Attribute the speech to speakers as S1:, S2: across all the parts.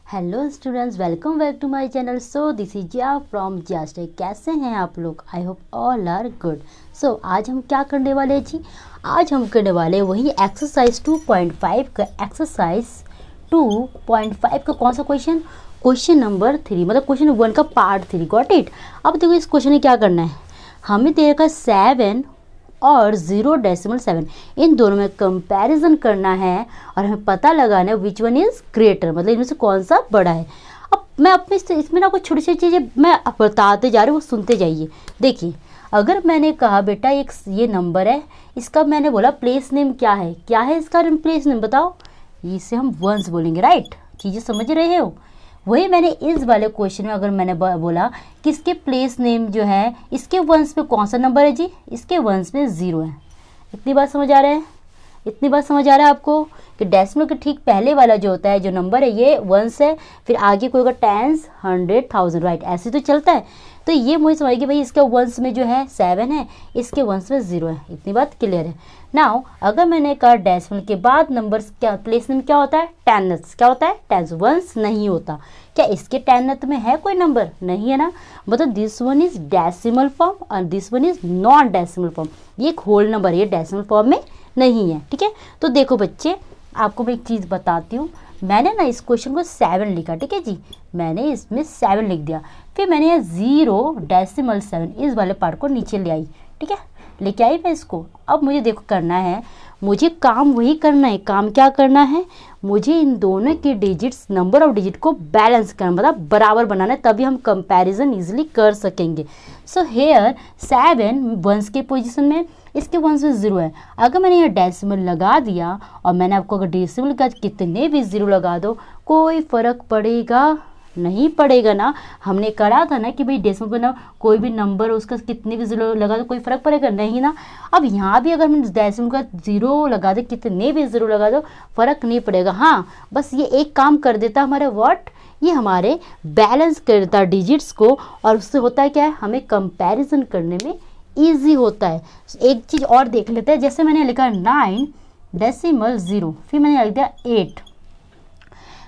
S1: Hello students, welcome back to my channel. So this is Jiya from Jiyaste. कैसे हैं आप लोग? I hope all are good. So आज हम क्या करने वाले हैं जी? आज हम करने वाले हैं वही एक्सरसाइज 2.5 का। एक्सरसाइज 2.5 का कौन सा क्वेश्चन? क्वेश्चन नंबर 3, मतलब क्वेश्चन 1 का पार्ट 3। Got it. अब देखो इस क्वेश्चन में क्या करना है। हमें देगा 7 और 0.7, इन दोनों में कंपैरिजन करना है और हमें पता लगाना है विच वन इज ग्रेटर, मतलब इनमें से कौन सा बड़ा है। अब मैं अपने इसमें ना कुछ छोटी छोटी चीज़ें मैं बताते जा रही हूँ, वो सुनते जाइए। देखिए, अगर मैंने कहा बेटा एक ये नंबर है, इसका मैंने बोला प्लेस नेम क्या है, क्या है इसका प्लेस नेम बताओ, इसे हम वंस बोलेंगे। राइट, चीज़ें समझ रहे हो? वही मैंने इस वाले क्वेश्चन में अगर मैंने बोला कि इसके प्लेस नेम जो है, इसके वंस पे कौन सा नंबर है जी? इसके वंस पे 0 है। इतनी बात समझ आ रहा है? इतनी बात समझ आ रहा है आपको कि डेसिमल के ठीक पहले वाला जो होता है, जो नंबर है, ये वंस है, फिर आगे कोई होगा टेंस, 100, 1000। राइट, ऐसे तो चलता है। तो ये मुझे समझिए भाई, इसके वंस में जो है 7 है, इसके वंस में 0 है। इतनी बात क्लियर है। नाउ अगर मैंने कहा डेसिमल के बाद नंबर क्या प्लेस नेम क्या होता है? टेनथ। क्या होता है? टेंस। वंस नहीं होता। क्या इसके टेनथ में है कोई नंबर? नहीं है ना। मतलब this one is decimal form और this one is non decimal form. ये एक होल नंबर, ये डेसिमल फॉर्म में नहीं है। ठीक है, तो देखो बच्चे, आपको मैं एक चीज़ बताती हूँ। मैंने ना इस क्वेश्चन को 7 लिखा, ठीक है जी, मैंने इसमें 7 लिख दिया। फिर मैंने ये 0.7 इस वाले पार्ट को नीचे ले आई। ठीक है, लेके आई मैं इसको। अब मुझे देखो करना है, मुझे काम वही करना है। काम क्या करना है? मुझे इन दोनों के डिजिट्स, नंबर ऑफ डिजिट को बैलेंस करना, मतलब बराबर बनाना है, तभी हम कंपैरिजन इजीली कर सकेंगे। सो हेयर 7 वंस के पोजीशन में, इसके वंस में 0 है। अगर मैंने यहाँ डेसिमल लगा दिया और मैंने आपको अगर डेसिमल का कितने भी 0 लगा दो, कोई फर्क पड़ेगा? नहीं पड़ेगा ना। हमने करा था ना कि भाई डेसिमल पर ना कोई भी नंबर उसका कितने भी 0 लगा दो, कोई फर्क पड़ेगा नहीं ना। अब यहाँ भी अगर हम डेसिमल का 0 लगा दे, कितने भी 0 लगा दो, फर्क नहीं पड़ेगा। हाँ, बस ये एक काम कर देता हमारे, व्हाट, ये हमारे बैलेंस कर देता डिजिट्स को, और उससे होता है क्या है, हमें कंपैरिजन करने में ईजी होता है। एक चीज़ और देख लेते हैं। जैसे मैंने लिखा 9.0, फिर मैंने लिख दिया 8।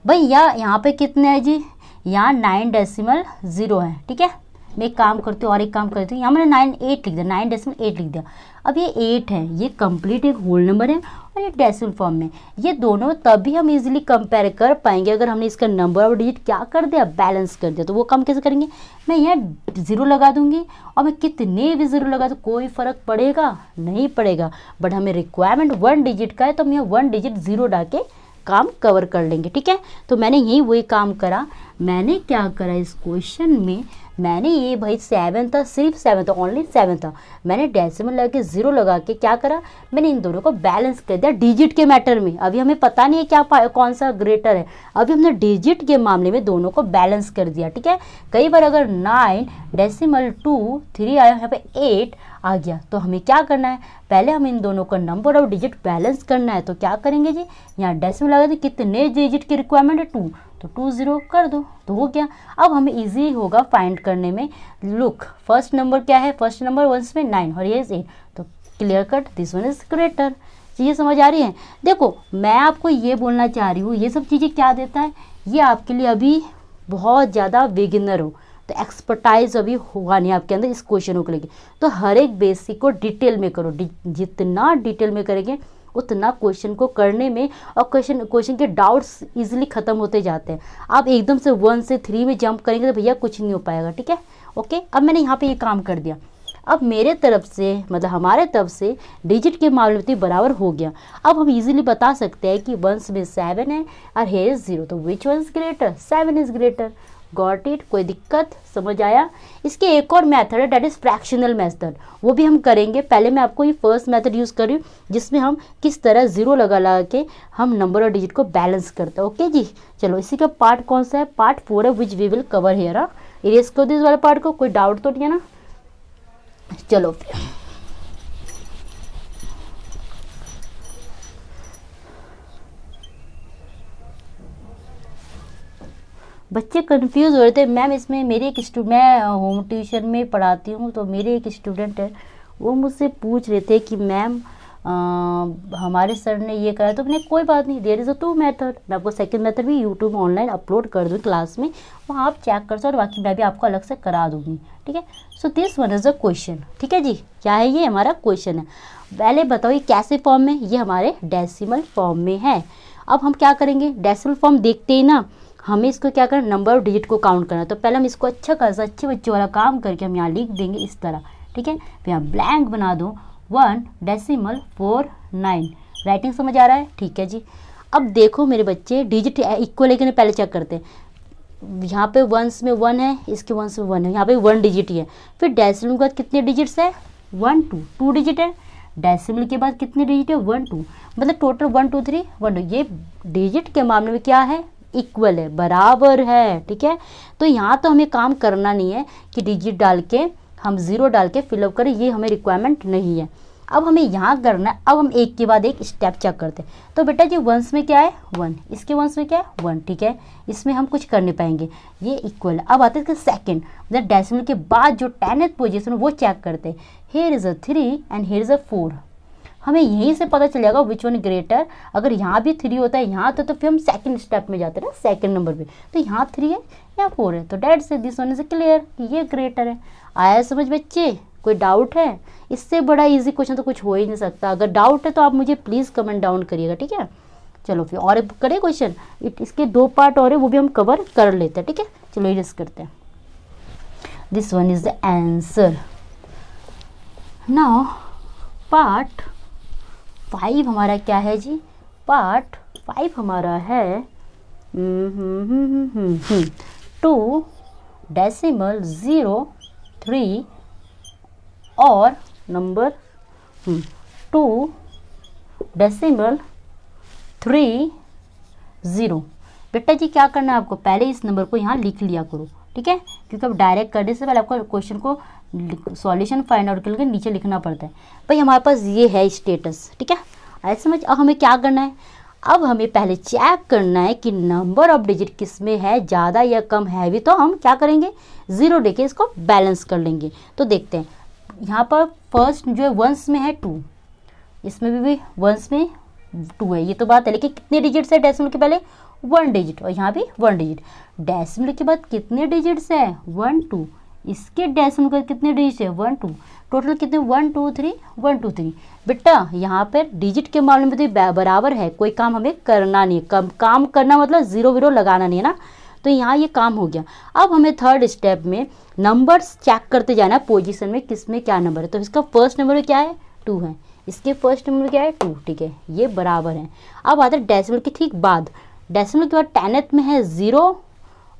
S1: भैया यहाँ पे कितने हैं जी? यहाँ 9.0 है। ठीक है, मैं एक काम करती हूँ और एक काम करती हूँ, यहाँ मैंने 9.8 लिख दिया, 9.8 लिख दिया। अब ये 8 है, ये कंप्लीट एक होल नंबर है और ये डेसिमल फॉर्म में। ये दोनों तभी हम इजीली कंपेयर कर पाएंगे अगर हमने इसका नंबर ऑफ डिजिट क्या कर दिया, बैलेंस कर दिया। तो वो काम कैसे करेंगे? मैं यहाँ 0 लगा दूंगी और मैं कितने भी 0 लगा, तो कोई फर्क पड़ेगा? नहीं पड़ेगा। बट हमें रिक्वायरमेंट 1 डिजिट का है, तो हम यहाँ 1 डिजिट 0 डाल के काम कवर कर लेंगे। ठीक है, तो मैंने यही वही काम करा। मैंने क्या करा इस क्वेश्चन में, मैंने ये भाई 7 था, सिर्फ 7 था, ओनली 7 था, मैंने डेसिमल लगा के 0 लगा के क्या करा, मैंने इन दोनों को बैलेंस कर दिया डिजिट के मैटर में। अभी हमें पता नहीं है क्या कौन सा ग्रेटर है, अभी हमने डिजिट के मामले में दोनों को बैलेंस कर दिया। ठीक है, कई बार अगर 9.23 आया, यहाँ पे 8 आ गया, तो हमें क्या करना है, पहले हम इन दोनों का नंबर ऑफ डिजिट बैलेंस करना है। तो क्या करेंगे जी, यहाँ डेसिमल लगा दी, कितने डिजिट की रिक्वायरमेंट है? 2, तो 2 0 कर दो, तो हो गया। अब हमें इजी होगा फाइंड करने में। लुक, फर्स्ट नंबर क्या है? फर्स्ट नंबर वंस में 9 और ये 8, तो clear cut this one is greater. चीज़ें समझ आ रही हैं? देखो, मैं आपको ये बोलना चाह रही हूँ, ये सब चीज़ें क्या देता है, ये आपके लिए अभी बहुत ज़्यादा बिगिनर हो, तो एक्सपर्टाइज अभी हुआ नहीं आपके अंदर इस क्वेश्चनों को लेके। तो हर एक बेसिक को डिटेल में करो, जितना डिटेल में करेंगे उतना क्वेश्चन को करने में, और क्वेश्चन के डाउट्स इजीली खत्म होते जाते हैं। आप एकदम से 1 से 3 में जंप करेंगे तो भैया कुछ नहीं हो पाएगा। ठीक है, ओके। अब मैंने यहाँ पे ये काम कर दिया। अब मेरे तरफ से, मतलब हमारे तरफ से डिजिट के मामले में बराबर हो गया। अब हम इजीली बता सकते हैं कि 1 में 7 है और here is 0, तो which one is greater? 7 is greater. Got it? कोई दिक्कत? समझ आया? इसके एक और मेथड है, डेट इज फ्रैक्शनल मेथड, वो भी हम करेंगे। पहले मैं आपको ये फर्स्ट मेथड यूज कर रही हूँ, जिसमें हम किस तरह 0 लगा के हम नंबर और डिजिट को बैलेंस करते हैं। ओके जी, चलो इसी का पार्ट कौन सा है? पार्ट 4 है, which we will cover here. Erase कर दो इस वाले पार्ट को, कोई डाउट तो नहीं है ना? चलो फिर बच्चे कंफ्यूज हो रहे थे मैम, इसमें मेरे एक मैं होम ट्यूशन में पढ़ाती हूँ, तो मेरे एक स्टूडेंट है, वो मुझसे पूछ रहे थे कि मैम हमारे सर ने ये कहा, तो मैंने कोई बात नहीं, देयर इज़ अ 2 मेथड। मैं आपको सेकंड मेथड भी यूट्यूब में ऑनलाइन अपलोड कर दूँ क्लास में, वहाँ आप चेक कर सकते हो, और बाकी मैं भी आपको अलग से करा दूँगी, ठीक है। So this one is a question, ठीक है जी। क्या है ये? हमारा क्वेश्चन है। पहले बताओ ये कैसे फॉर्म में? ये हमारे डेसिमल फॉर्म में है। अब हम क्या करेंगे, डेसिमल फॉर्म देखते ही ना हमें इसको क्या करना, नंबर ऑफ डिजिट को काउंट करना। तो पहले हम इसको अच्छा खासा अच्छे बच्चों वाला काम करके हम यहाँ लिख देंगे इस तरह, ठीक है। फिर यहाँ ब्लैंक बना दो 1.49। राइटिंग समझ आ रहा है? ठीक है जी। अब देखो मेरे बच्चे, डिजिट इक्वल है कि नहीं पहले चेक करते हैं। यहाँ पे वंस में 1 है, इसके वंस में 1 है, यहाँ पे 1 डिजिट ही है। फिर डेसिमल के बाद कितने डिजिट्स है? 1 2 डिजिट है। डेसिमल के बाद कितने डिजिट है? 1 2, मतलब टोटल 1 2 3 1 2। ये डिजिट के मामले में क्या है? इक्वल है, बराबर है, ठीक है। तो यहाँ तो हमें काम करना नहीं है कि डिजिट डाल के हम 0 डाल के फिलअप करें, ये हमें रिक्वायरमेंट नहीं है। अब हमें यहाँ करना है, अब हम एक के बाद एक स्टेप चेक करते हैं। तो बेटा जी वंस में क्या है? 1, इसके वंस में क्या है? 1, ठीक है। इसमें हम कुछ कर नहीं पाएंगे, ये इक्वल है। अब आते हैं सेकंड, मतलब डेसिमल के बाद जो 10th पोजीशन वो चेक करते हैं। Here is a 3 and here is a 4। हमें यहीं से पता चल जाएगा विच वन ग्रेटर। अगर यहाँ भी 3 होता है यहाँ तो फिर हम सेकंड स्टेप में जाते हैं ना, सेकंड नंबर पे। तो यहाँ 3 है, यहाँ 4 है, तो डेट से दिस वन इज क्लियर कि ये ग्रेटर है। आया समझ बच्चे? कोई डाउट है? इससे बड़ा इजी क्वेश्चन तो कुछ हो ही नहीं सकता। अगर डाउट है तो आप मुझे प्लीज़ कमेंट डाउन करिएगा, ठीक है। चलो फिर और करें क्वेश्चन, इसके 2 पार्ट और है, वो भी हम कवर कर लेते हैं, ठीक है। चलो ये करते हैं। This one is the answer. Now part 5 हमारा क्या है जी? पार्ट 5 हमारा है 2 डेसिमल 0 3 और नंबर 2 डेसिमल 3 0। बेटा जी क्या करना है आपको, पहले इस नंबर को यहाँ लिख लिया करो, ठीक है, क्योंकि अब डायरेक्ट करने से पहले आपको क्वेश्चन को सॉल्यूशन फाइंड आउट करके नीचे लिखना पड़ता है। भाई हमारे पास ये है स्टेटस, ठीक है। ऐसे समझ। अब हमें क्या करना है, अब हमें पहले चेक करना है कि नंबर ऑफ डिजिट किस में है, ज़्यादा या कम है। भी तो हम क्या करेंगे, 0 देके इसको बैलेंस कर लेंगे। तो देखते हैं यहाँ पर फर्स्ट जो है वंस में है 2, इसमें भी वंस में 2 है, ये तो बात है। लेकिन कितने डिजिट्स है डेसिमल के पहले? 1 डिजिट, और यहाँ भी 1 डिजिट। डेसिमल के बाद कितने डिजिट्स है? 1 2। इसके डेसिमल के कितने डिजिट है? 1 2। टोटल कितने? 1 2 3 1 2 3। बेटा यहाँ पर डिजिट के मामले में तो बराबर है, कोई काम हमें करना नहीं है। काम करना मतलब 0 0 लगाना नहीं है ना। तो यहाँ ये काम हो गया। अब हमें थर्ड स्टेप में नंबर्स चेक करते जाना है, पोजीशन में किस में क्या नंबर है। तो इसका फर्स्ट नंबर में क्या है? 2 है, इसके फर्स्ट नंबर में क्या है? 2, ठीक है, ये बराबर है। अब आता है डेसिमल के ठीक बाद, डेसिमल के बाद 10th में है 0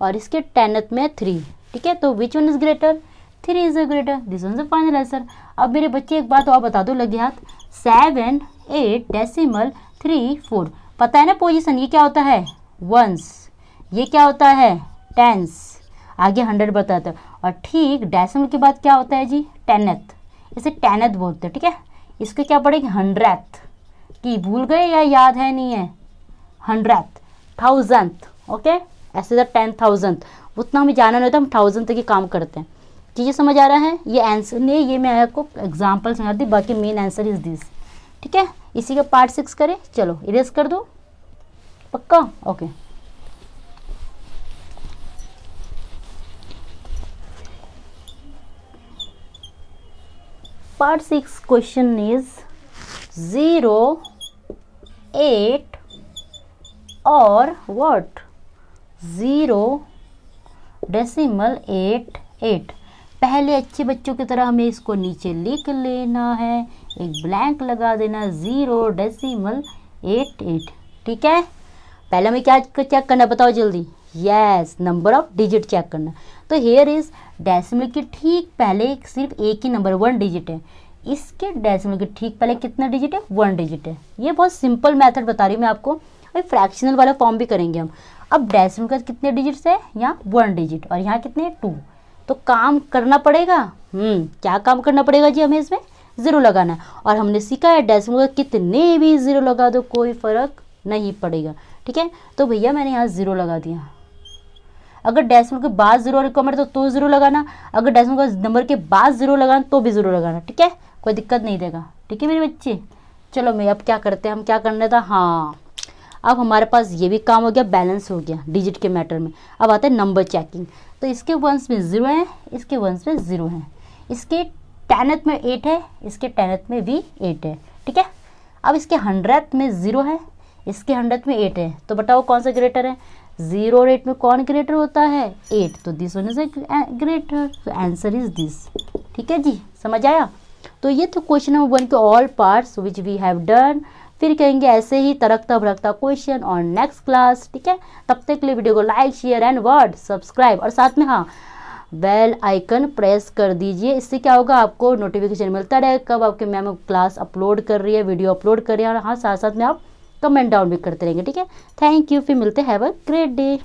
S1: और इसके 10th में 3, ठीक है। तो which one is greater? 3 is greater. This one is final answer. अब मेरे बच्चे एक बात और बता दो, लगे हाथ, 7 8 डेसिमल 3 4। पता है ना पोजीशन, ये क्या होता है? वंस, ये क्या होता है? टेंस, आगे 100 बताता है। और ठीक डेसिमल के बाद क्या होता है जी? 10th, इसे 10th बोलते हैं, ठीक है। इसको क्या पढ़ेंगे? 100th की, भूल गए या याद है नहीं है? 100th 1000th, ओके, ऐसे 10,000th, उतना हमें जाना नहीं होता, हम 1000 तक ही काम करते हैं। चीज़ें समझ आ रहा है? ये आंसर नहीं, ये मैं आपको एग्जाम्पल समझा दी, बाकी मेन आंसर इज दिस, ठीक है। इसी का पार्ट 6 करें। चलो इरेज कर दो, पक्का? ओके। Part 6 question is 0 8 और what? 0 डेसिमल 8 8। पहले अच्छे बच्चों की तरह हमें इसको नीचे लिख लेना है, एक ब्लैंक लगा देना, 0 डेसिमल 8 8, ठीक है। पहले हमें क्या चेक करना, बताओ जल्दी? Yes, number of digit check करना। तो हेयर इज डेसिमल के ठीक पहले सिर्फ एक ही नंबर 1 डिजिट है, इसके डेसिमल के ठीक पहले कितना डिजिट है? 1 डिजिट है। ये बहुत सिंपल मेथड बता रही हूँ मैं आपको। अभी फ्रैक्शनल वाला फॉर्म भी करेंगे हम। अब डेसिमल का कितने डिजिट्स है? यहाँ 1 डिजिट और यहाँ कितने? 2। तो काम करना पड़ेगा। क्या काम करना पड़ेगा जी? हमें इसमें 0 लगाना है। और हमने सीखा है डेसिमल का कितने भी 0 लगा दो कोई फर्क नहीं पड़ेगा, ठीक है। तो भैया मैंने यहाँ 0 लगा दिया। अगर डेसिमल के बाद 0 रिकॉर्ड तो 0 लगाना, अगर डेसिमल का नंबर के बाद 0 लगाना तो भी 0 लगाना, ठीक है, कोई दिक्कत नहीं देगा, ठीक है मेरे बच्चे। चलो मैं अब क्या करते हैं, हम क्या करने था, हाँ अब हमारे पास ये भी काम हो गया, बैलेंस हो गया डिजिट के मैटर में। अब आता है नंबर चेकिंग। तो इसके वंस में 0 है, इसके वंस में 0 है, इसके 10th में 8 है, इसके 10th में भी 8 है, ठीक है। अब इसके 100th में 0 है, इसके 100th में 8 है, तो बताओ कौन सा ग्रेटर है, 0 और 8 में कौन ग्रेटर होता है, 8, तो दिस वन इज ग्रेटर, तो आंसर इज दिस। ठीक है जी, समझ आया। तो ये तो क्वेश्चन नंबर 1 के all parts which we have done. फिर कहेंगे ऐसे ही तरकता भड़कता क्वेश्चन और नेक्स्ट क्लास, ठीक है। तब तक के लिए वीडियो को like share and word subscribe, और साथ में हाँ बेल आइकन प्रेस कर दीजिए। इससे क्या होगा, आपको नोटिफिकेशन मिलता रहे कब आपके मैम क्लास अपलोड कर रही है, वीडियो अपलोड कर रही है, और हाँ साथ साथ में आप कमेंट डाउन भी करते रहेंगे, ठीक है। थैंक यू, फिर मिलते हैं, हैव अ ग्रेट डे।